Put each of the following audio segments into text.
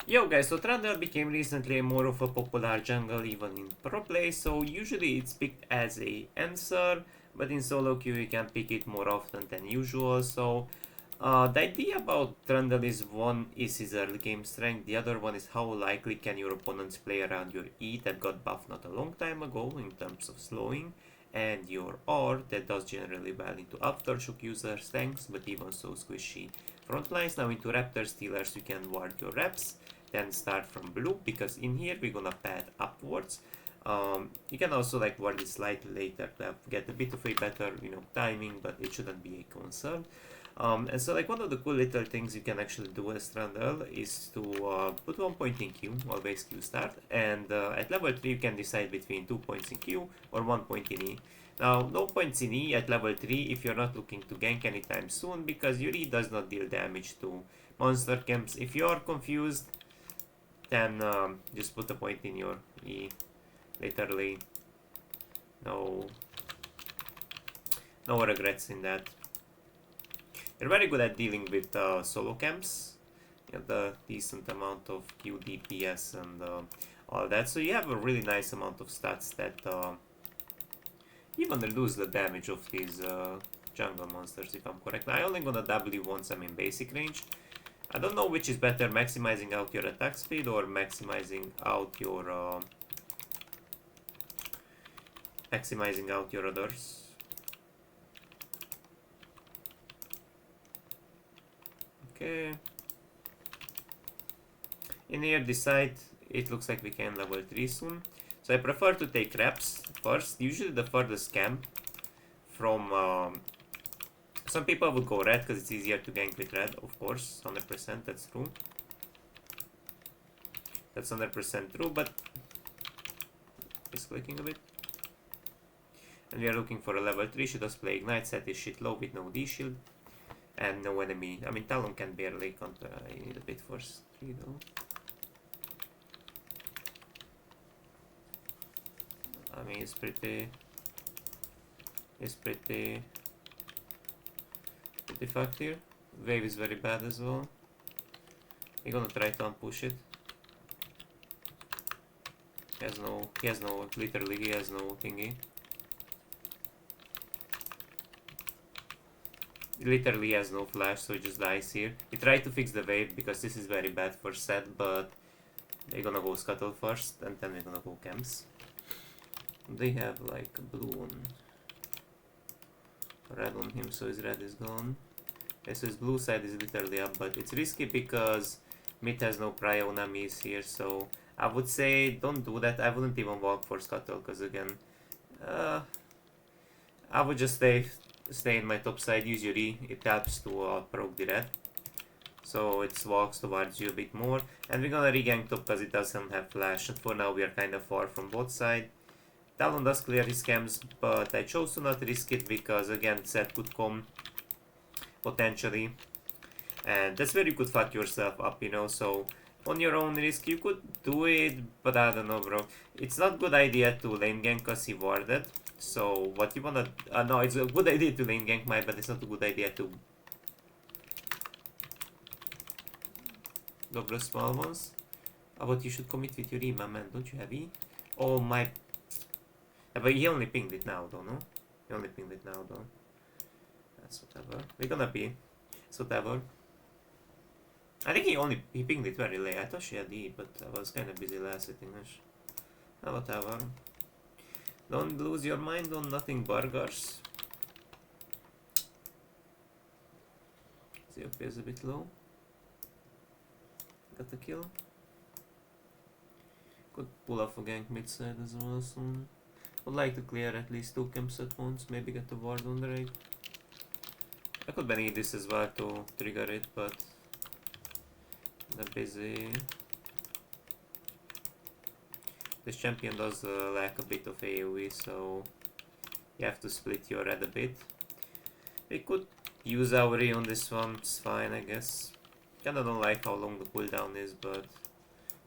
Yo guys, so Trundle became recently more of a popular jungle even in pro play, so usually it's picked as a answer, but in solo queue you can pick it more often than usual. So the idea about Trundle is one is his early game strength, the other one is how likely can your opponents play around your E that got buffed not a long time ago in terms of slowing, and your R that does generally well into aftershock users tanks, but even so squishy front lines. Now into Raptor Stealers you can ward your reps, then start from blue, because in here we're gonna pad upwards. You can also like ward it slightly later to get a bit of a better timing, but it shouldn't be a concern. And so like one of the cool little things you can actually do as Trundle is to put 1 point in Q, always Q start, and at level 3 you can decide between 2 points in Q or 1 point in E. Now, no points in E at level 3 if you're not looking to gank anytime soon, because your E does not deal damage to monster camps. If you are confused, then just put a point in your E. Literally, no regrets in that. You're very good at dealing with solo camps. You have a decent amount of Q, DPS, and all that. So you have a really nice amount of stats that even reduce the damage of these jungle monsters, if I'm correct. Now, I only gonna W once I'm in basic range. I don't know which is better, maximizing out your attack speed or maximizing out your others. Okay. In here, this side, it looks like we can level 3 soon. So I prefer to take reps first. Usually the furthest camp from... some people would go red because it's easier to gank with red, of course. 100%, that's true. That's 100% true, but... Just clicking a bit. And we are looking for a level 3. She does play Ignite, set his shit low with no D-shield. And no enemy. I mean, Talon can barely counter. I need a bit for 3 though. I mean, it's pretty fucked here. Wave is very bad as well. We're gonna try to unpush it. Literally he has no thingy. Literally has no flash, so he just dies here. We try to fix the wave because this is very bad for set, but they're gonna go scuttle first and then we're gonna go camps. They have like blue on red on him, so his red is gone. Okay, so his blue side is literally up, but it's risky because mid has no prio, Nami is here, so I would say don't do that. I wouldn't even walk for scuttle because again, I would just stay in my top side, use your E, it helps to proc the red. So it walks towards you a bit more. And we're gonna regank top because it doesn't have flash. And for now we are kind of far from both sides. Talon does clear his camps, but I chose to not risk it because again Zed could come potentially. And that's where you could fuck yourself up, so on your own risk you could do it, but I don't know, bro. It's not good idea to lane gank because he warded. So what you wanna... no, it's a good idea to lane gank, but it's not a good idea to go the small ones. But you should commit with your E, my man. Don't you have E? Oh my... Yeah, but he only pinged it now though, no? He only pinged it now though. That's whatever. We're gonna be. It's whatever. I think he pinged it very late. I thought she had E, but I was kind of busy last sitting. Whatever. Don't lose your mind on nothing burgers. COP is a bit low. Got the kill. Could pull off a gank mid side as well soon. Would like to clear at least 2 camps at once, maybe get the ward on the raid. I could need this as well to trigger it, but I'm busy. This champion does lack a bit of AoE, so you have to split your red a bit. We could use our E on this one, it's fine I guess. Kinda don't like how long the cooldown is, but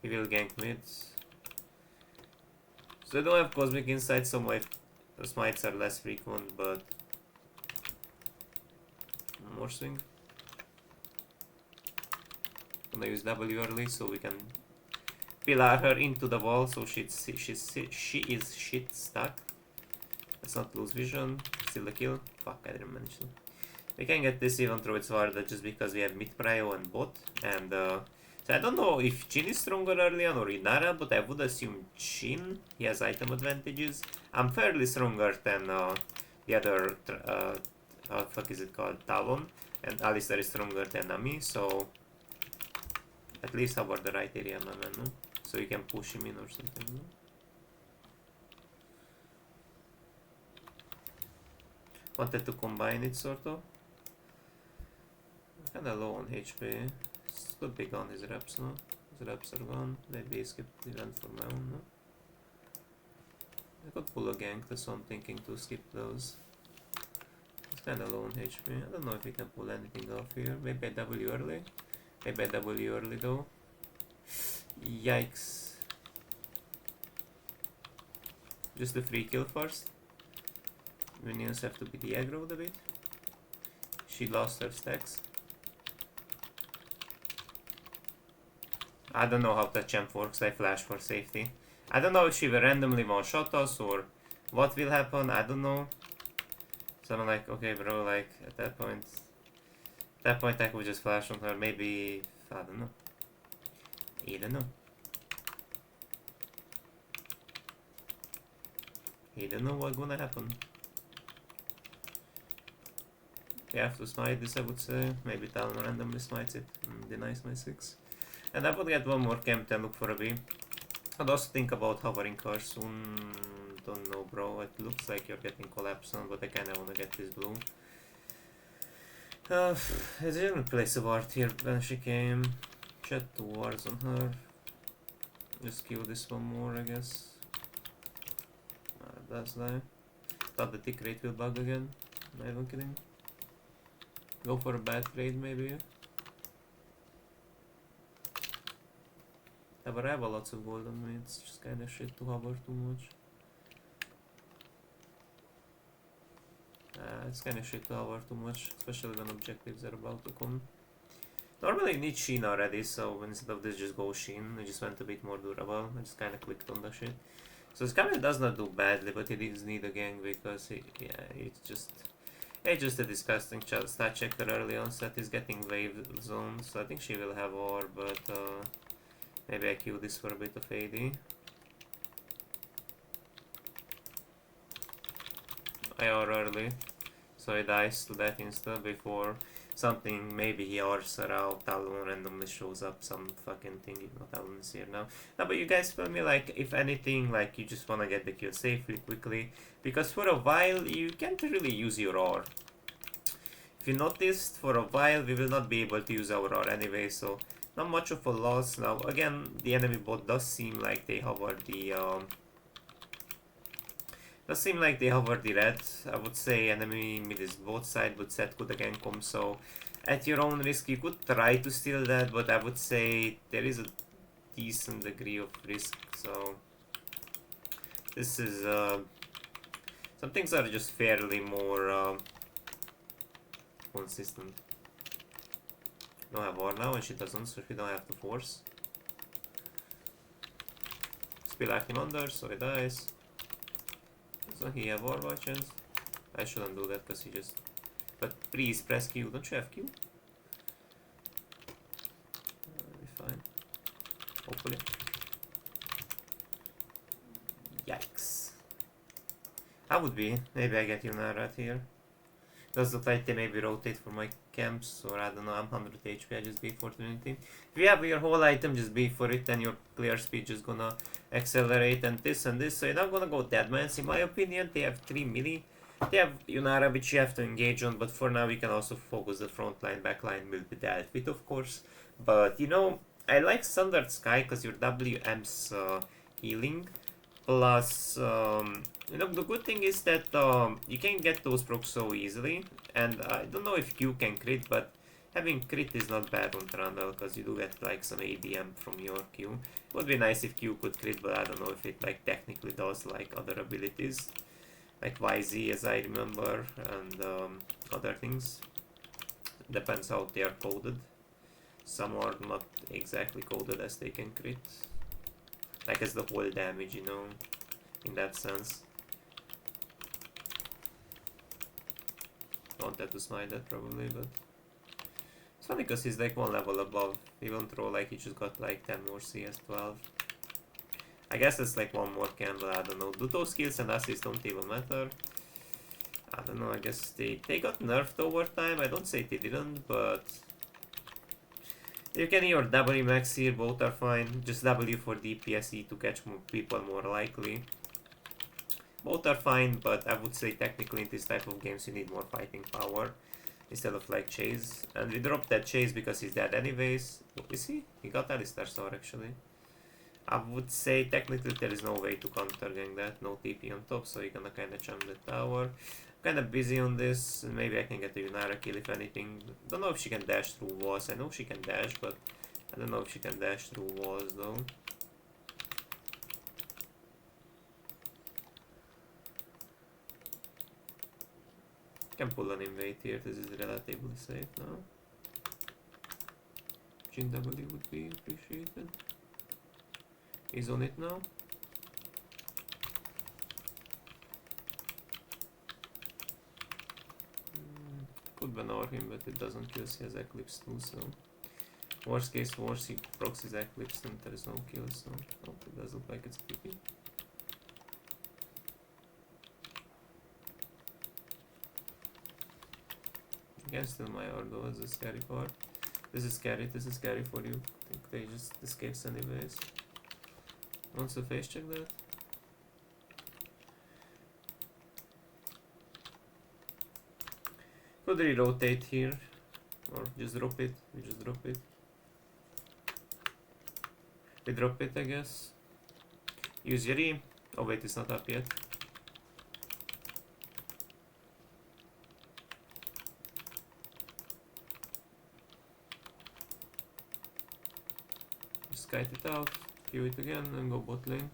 he will gank mid. So I don't have Cosmic Insight, so my smites are less frequent, but more swing. Gonna use W early so we can pillar her into the wall so she is shit stuck. Let's not lose vision. Still the kill. Fuck, I didn't manage to. We can get this even though it's harder just because we have mid prio and bot. And so I don't know if Jhin is stronger early on or Inara, but I would assume Jhin. He has item advantages. I'm fairly stronger than the other, how the fuck is it called? Talon. And Alistar is stronger than Nami, so at least cover the right area, man, no? So you can push him in or something, no? Wanted to combine it, sort of. Kinda low on HP. Could be gone his reps, no? His reps are gone. Maybe he skipped the event for my own, no? I could pull a gank, that's what I'm thinking, to skip those. It's kinda low on HP. I don't know if we can pull anything off here. Maybe I W early. Maybe I W early though. Yikes. Just the free kill first. Minions have to be the aggroed a bit. She lost her stacks. I don't know how the champ works, I flash for safety. I don't know if she will randomly one-shot us or what will happen, I don't know. So I'm like, okay bro, like at that point I could just flash on her, maybe, I don't know. I don't know. I don't know what's gonna happen. We have to smite this, I would say. Maybe Talon randomly smites it and denies my 6. And I would get one more camp and look for a B. I'd also think about hovering her soon. Don't know, bro. It looks like you're getting collapsed on, but I kinda wanna get this blue. I didn't place a ward here when she came. Chat 2 wards on her. Just kill this one more, I guess. That's that. Thought the tick rate will bug again. Not even kidding. Go for a bad trade, maybe. Yeah, but I have a lots of gold on me, it's just kinda shit to hover too much. It's kinda shit to hover too much, especially when objectives are about to come. Normally I need Sheen already, so instead of this just go Sheen, I just went a bit more durable, I just kinda clicked on the shit. So this kinda does not do badly, but it does need a gang because it's just a disgusting stat checker early on set. Is getting wave zone, so I think she will have ore, but maybe I kill this for a bit of AD. I ore early, so he dies to that insta before something, maybe he ores around, Talon randomly shows up, some fucking thing, you know, Talon is here now. No, but you guys feel me, like, if anything, like, you just wanna get the kill safely, quickly, because for a while, you can't really use your ore. If you noticed, for a while, we will not be able to use our ore anyway, so not much of a loss. Now, again, the enemy bot does seem like they hover the, red. I would say enemy mid is both side, but set could again come, so at your own risk you could try to steal that, but I would say there is a decent degree of risk, so this is some things are just fairly more consistent. Don't have war now and she doesn't, so we don't have to force. Spill him under, so he dies. So he have war by chance. I shouldn't do that because he just... But please press Q, don't you have Q? That'll be fine. Hopefully. Yikes. I would be. Maybe I get Yuna right here. Does look like they maybe rotate for my camps, or I don't know, I'm 100 HP, I just beat for Trinity. If you have your whole item, just beat for it, and your clear speed just gonna accelerate, and this, so you're not gonna go Deadmans, in my opinion. They have 3 melee. They have Yunara, which you have to engage on, but for now we can also focus the front line, back line will be dealt with, of course. But, you know, I like Standard Sky, because your WM's healing. Plus, you know, the good thing is that you can get those procs so easily, and I don't know if Q can crit, but having crit is not bad on Trundle, because you do get like some ADM from your Q. It would be nice if Q could crit, but I don't know if it like technically does like other abilities, like YZ as I remember, and other things. Depends how they are coded. Some are not exactly coded as they can crit. Like as the whole damage, you know, in that sense. Wanted to smite that probably, but it's funny because he's like one level above. He won't throw like he just got like 10 more CS, 12. I guess it's like one more candle, I don't know. Do those skills and assists don't even matter? I don't know, I guess they got nerfed over time. I don't say they didn't, but you can either W max here, both are fine. Just W for DPSE to catch more people more likely. Both are fine, but I would say technically in this type of games you need more fighting power instead of like chase. And we dropped that chase because he's dead anyways. Is he? He got Alistar Sword actually. I would say technically there is no way to counter gang that, no TP on top, so you're gonna kinda jump the tower. Kinda busy on this, and maybe I can get a Yunara kill if anything. Don't know if she can dash through walls. I know she can dash, but I don't know if she can dash through walls though. Can pull an invade here, this is relatively safe now. Jin W would be appreciated. He's on it now. Could banner him, but it doesn't kill, he has Eclipse too, so... Worst case worse, he proxies Eclipse and there is no kill, so... Oh, it does look like it's creepy. Again, still my Ordo is the scary part. This is scary for you. I think they just escapes anyways. Wants to face check that? Could re-rotate here, or just drop it. We just drop it. We drop it, I guess. Use your E. Oh wait, it's not up yet. Just kite it out, Q it again, and go bot lane.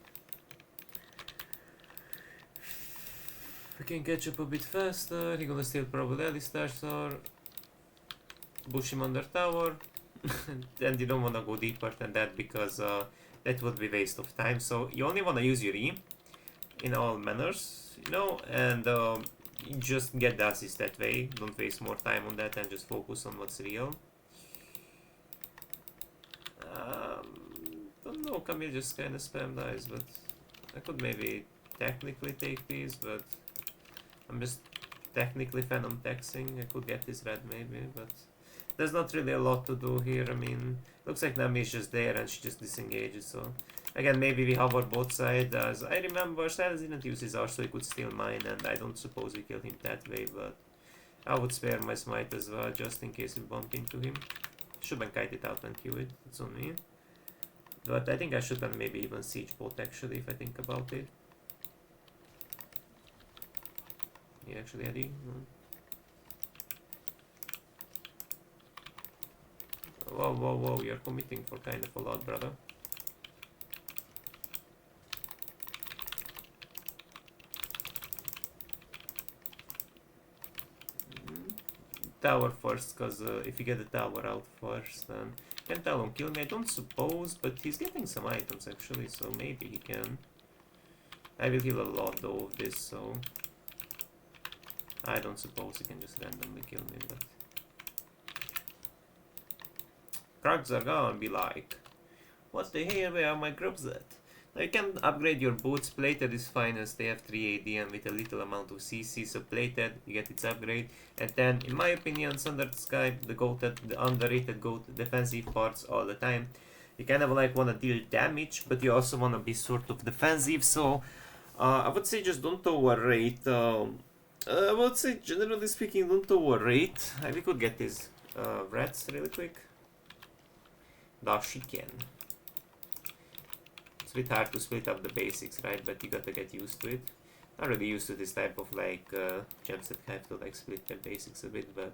We can catch up a bit faster. He's gonna steal probably Alistar Sword. Push him under tower. And you don't wanna go deeper than that because that would be waste of time. So you only wanna use your E in all manners, you know, and just get the assist that way. Don't waste more time on that and just focus on what's real. Don't know, Camille just kinda spam dies, but I could maybe technically take these, but I'm just technically Phantom taxing. I could get this red maybe, but there's not really a lot to do here. I mean, looks like Nami is just there and she just disengages, so again, maybe we hover both sides. As I remember, Silas didn't use his R, so he could steal mine, and I don't suppose we kill him that way, but I would spare my smite as well, just in case we bump into him. Shouldn't kite it out and Q it, it's on me. But I think I shouldn't maybe even siege bot actually, if I think about it. He actually had E? No. Whoa, whoa, whoa, you're committing for kind of a lot, brother. Tower first, cause if you get the tower out first, then can tell him kill me. I don't suppose, but he's getting some items actually, so maybe he can. I will heal a lot though of this, so I don't suppose he can just randomly kill me, but Krugs are gonna be like, what the hell, where are my grubs at? Now you can upgrade your boots. Plated is fine as they have 3 AD and with a little amount of CC, so plated, you get its upgrade. And then, in my opinion, Thunder Sky, the underrated GOAT defensive parts all the time. You kind of like wanna deal damage, but you also wanna be sort of defensive, so I would say just don't overrate. I would say, generally speaking, don't overrate. We could get these rats really quick. Dashiken. It's a bit hard to split up the basics, right? But you gotta get used to it. Not really used to this type of like gems that have to like split their basics a bit, but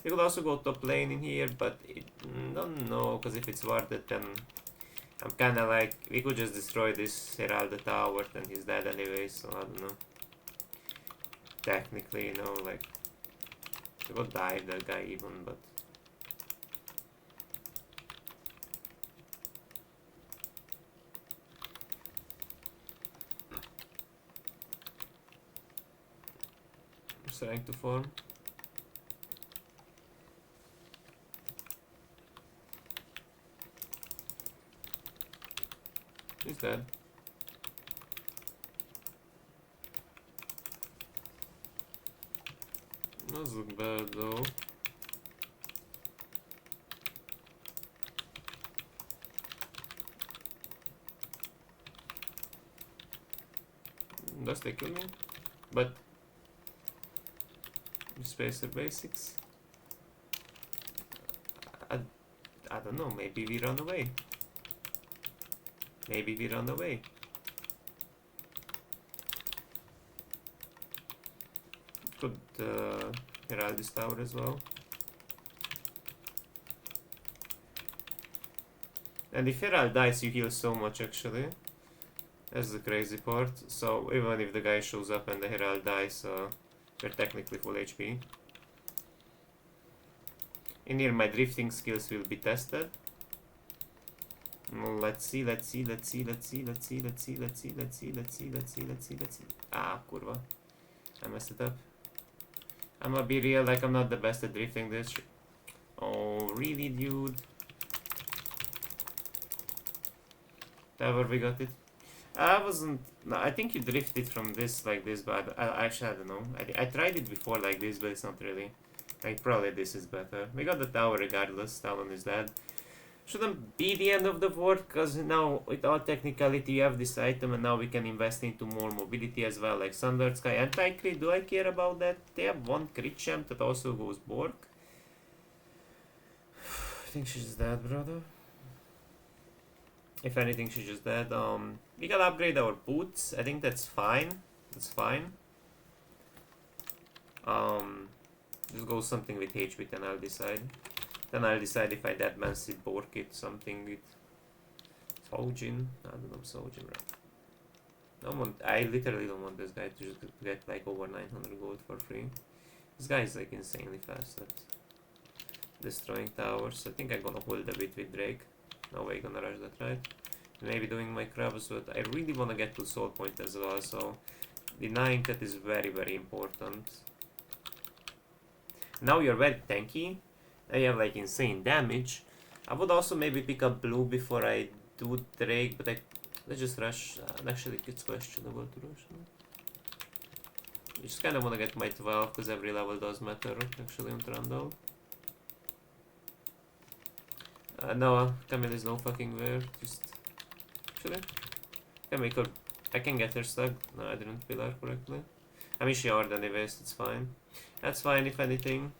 you could also go top lane in here, but don't know, because if it's worth it, then I'm kinda like, we could just destroy this Herald the tower, then he's dead anyway, so I don't know. Technically, you know, like, I could dive that guy even, but trying to farm. He's dead. Doesn't look bad though. Does they kill me? But Spacer basics. I don't know, maybe we run away. Maybe we run away. Could herald this tower as well. And if herald dies, you heal so much actually. That's the crazy part. So even if the guy shows up and the herald dies, we're technically full HP. In here my drifting skills will be tested. Let's see. Ah, kurva. I messed it up. I'm gonna be real, like I'm not the best at drifting this. Oh, really, dude? Tower, we got it. I wasn't. No, I think you drifted from this like this, but actually I don't know. I tried it before like this, but it's not really. Like probably this is better. We got the tower regardless. Talon is dead. Shouldn't be the end of the world, because now with all technicality you have this item and now we can invest into more mobility as well, like Sundered Sky. Anti-crit, do I care about that? They have one crit champ that also goes Bork. I think she's dead, brother. If anything, she's just dead. We gotta upgrade our boots. I think that's fine. That's fine. Just go something with HP, then I'll decide. Then I'll decide if I dead massive Bork it, something with Sojin. I don't know, Sojin, right? I literally don't want this guy to just get like over 900 gold for free. This guy is like insanely fast at destroying towers. I think I'm gonna hold a bit with Drake. No way gonna rush that, right? Maybe doing my crabs, but I really wanna get to soul point as well, so denying that is very, very important. Now you're very tanky. I have like insane damage. I would also maybe pick up blue before I do Drake, but let's just rush. Actually, it's questionable to rush. You just kind of want to get my 12 because every level does matter actually on Trundle. No, Camille is no fucking where. Just actually, can make her. I can get her stuck. No, I didn't kill her correctly. I mean, she hard anyways. It's fine. That's fine if anything.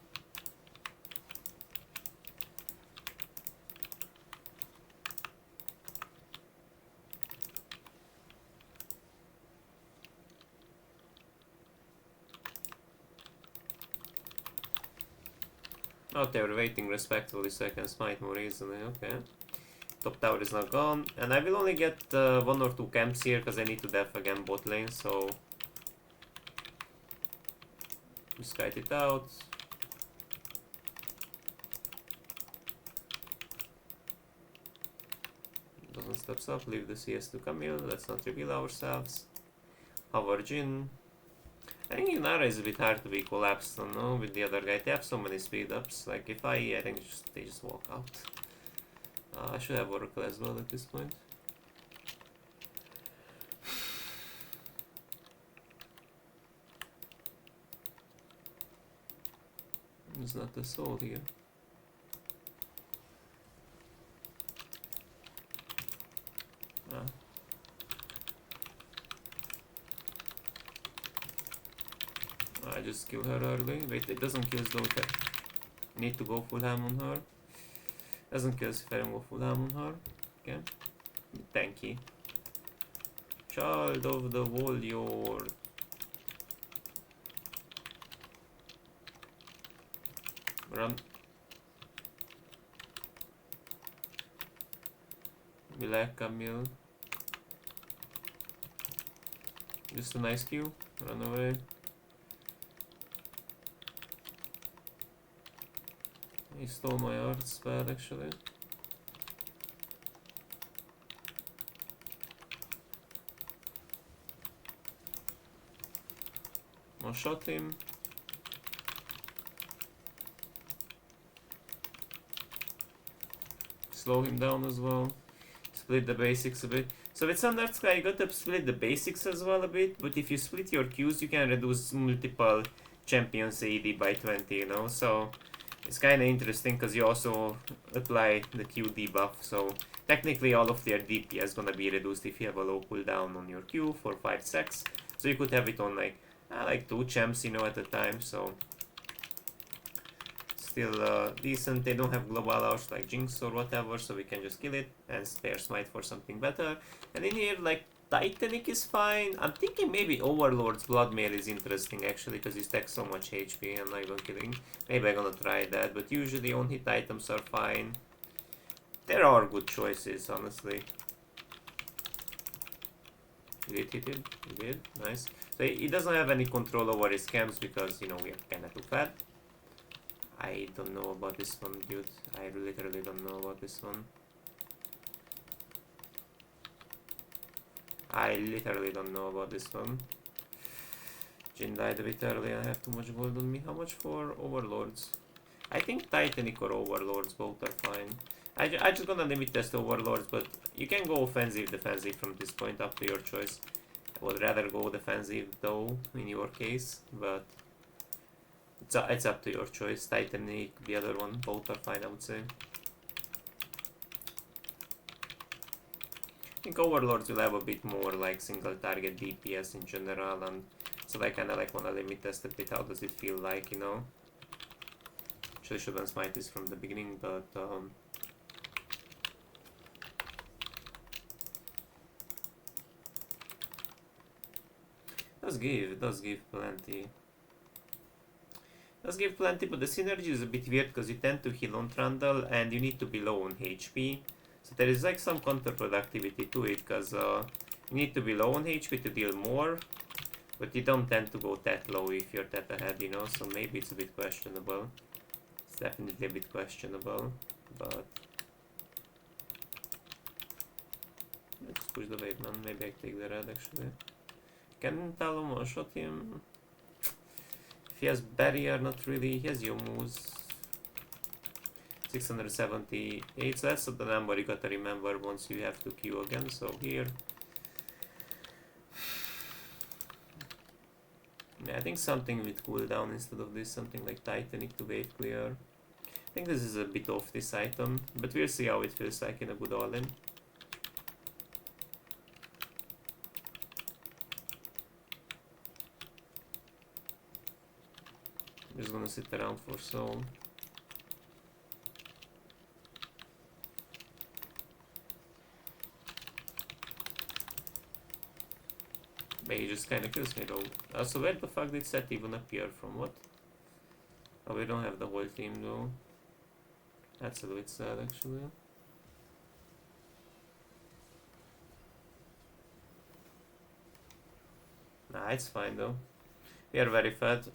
Oh, they were waiting respectfully so I can smite more easily, okay. Top tower is not gone, and I will only get 1 or 2 camps here because I need to def again bot lane, so... Just kite it out. Doesn't steps up, leave the CS to Camille, let's not reveal ourselves. Our Jin. I think Inara is a bit hard to be collapsed on, no? With the other guy. They have so many speed ups. Like, if I think they just walk out. I should have Oracle as well at this point. There's not a soul here. Ah. I just kill her early. Wait, it doesn't kill though. Need to go full ham on her. Doesn't kill if I don't go full ham on her. Okay. Tanky. Child of the warrior. Run. Black Camille. Just a nice Q. Run away. He stole my art spell actually. One shot him. slow him down as well. Split the basics a bit. So with Standard Sky, you gotta split the basics as well a bit, but if you split your Qs, you can reduce multiple champions AD by 20, you know, so it's kinda interesting because you also apply the Q debuff, so technically all of their DPS gonna be reduced if you have a low cooldown on your Q for 5 seconds, so you could have it on like 2 champs, you know, at a time, so still decent. They don't have global hours like Jinx or whatever, so we can just kill it and spare smite for something better. And in here, like, Titanic is fine. I'm thinking maybe Overlord's Bloodmail is interesting actually, because he stacks so much HP and not even kidding. Maybe I'm gonna try that, but usually on-hit items are fine. There are good choices, honestly. You did hit him? You did? Nice. So he doesn't have any control over his camps because, you know, we are kinda too fat. I don't know about this one, dude. I literally don't know about this one. I literally don't know about this one. Jin died a bit early and I have too much gold on me. How much for Overlords? I think Titanic or Overlords both are fine. I just gonna limit test Overlords, but you can go offensive, defensive from this point, up to your choice. I would rather go defensive though, in your case, but it's up to your choice. Titanic, the other one, both are fine, I would say. I think Overlords will have a bit more like single target DPS in general, and so I kinda like wanna limit test a bit. How does it feel like, you know? Actually shouldn't smite this from the beginning, but it does give plenty. Does give plenty, but the synergy is a bit weird because you tend to heal on Trundle and you need to be low on HP. So there is like some counterproductivity to it because you need to be low on HP to deal more, but you don't tend to go that low if you're that ahead, you know, so maybe it's a bit questionable. It's definitely a bit questionable, but let's push the wave, man. Maybe I take the red actually. Can Talon one-shot him? If he has barrier, not really. He has Yomu's 678, so that's the number you gotta remember once you have to queue again. So here, yeah, I think something with cooldown instead of this, something like Titanic to wave clear. I think this is a bit off this item, but we'll see how it feels like in a good all-in. Just gonna sit around for soul. But he just kinda kills me though. So where the fuck did Seth even appear from? What? Oh, we don't have the whole team though. That's a bit sad actually. Nah, it's fine though. We are very fat.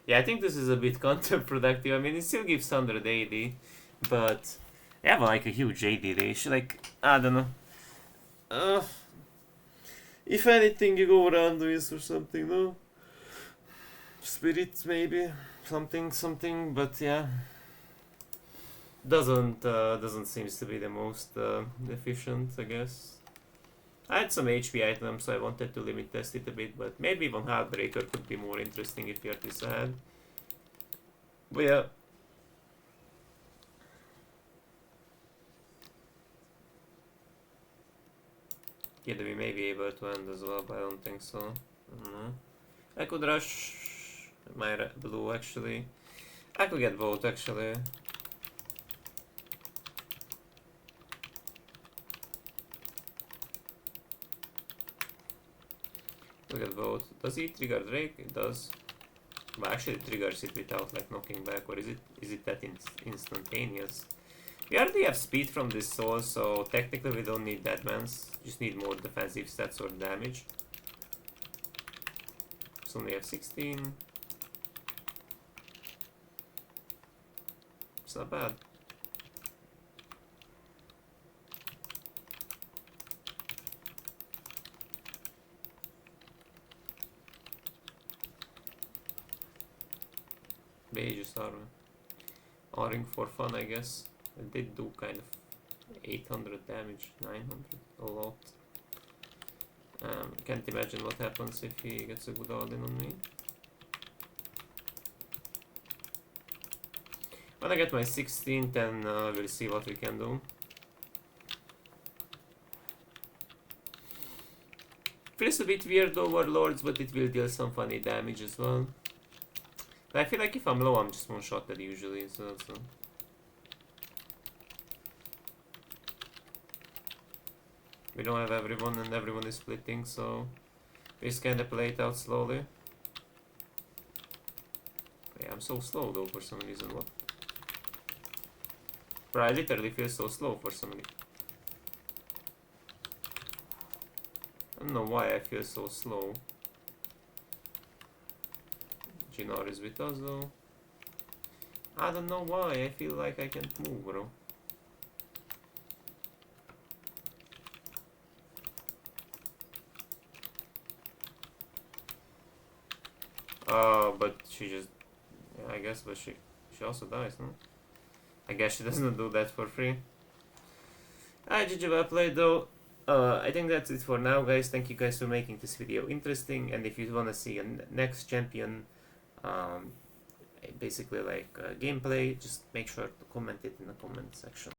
Yeah, I think this is a bit counterproductive. I mean, it still gives 180, but you have like a huge AD ratio. Like, I don't know. If anything, you go around this or something, no? Spirit, maybe. Something, but yeah. Doesn't seems to be the most efficient, I guess. I had some HP items, so I wanted to limit test it a bit, but maybe even Heartbreaker could be more interesting if you're this ahead. But yeah. Yeah, we may be able to end as well, but I don't think so. I don't know. I could rush my blue actually. I could get both actually. Look at both. Does he trigger Drake? It does. But actually it triggers it without like knocking back, or is it that instantaneous? We already have speed from this soul, so technically we don't need Deadmans. Just need more defensive stats or damage. So only have 16. It's not bad. They just are R-ing for fun, I guess. It did do kind of 800 damage, 900, a lot. Can't imagine what happens if he gets a good all-in on me. When I get my 16th, then we'll see what we can do. Feels a bit weird overlords, but it will deal some funny damage as well. I feel like if I'm low, I'm just one-shotted usually, so that's we don't have everyone, and everyone is splitting, so we just kinda play it out slowly. Yeah, I'm so slow though for some reason. What? Bro, I literally feel so slow for some reason. I don't know why I feel so slow. Ginar is with us though. I don't know why, I feel like I can't move, bro. But she just... Yeah, I guess, but she also dies, no? I guess she doesn't do that for free. Alright, GG, well played though. I think that's it for now, guys. Thank you guys for making this video interesting, and if you wanna see a next champion, basically like gameplay, just make sure to comment it in the comment section.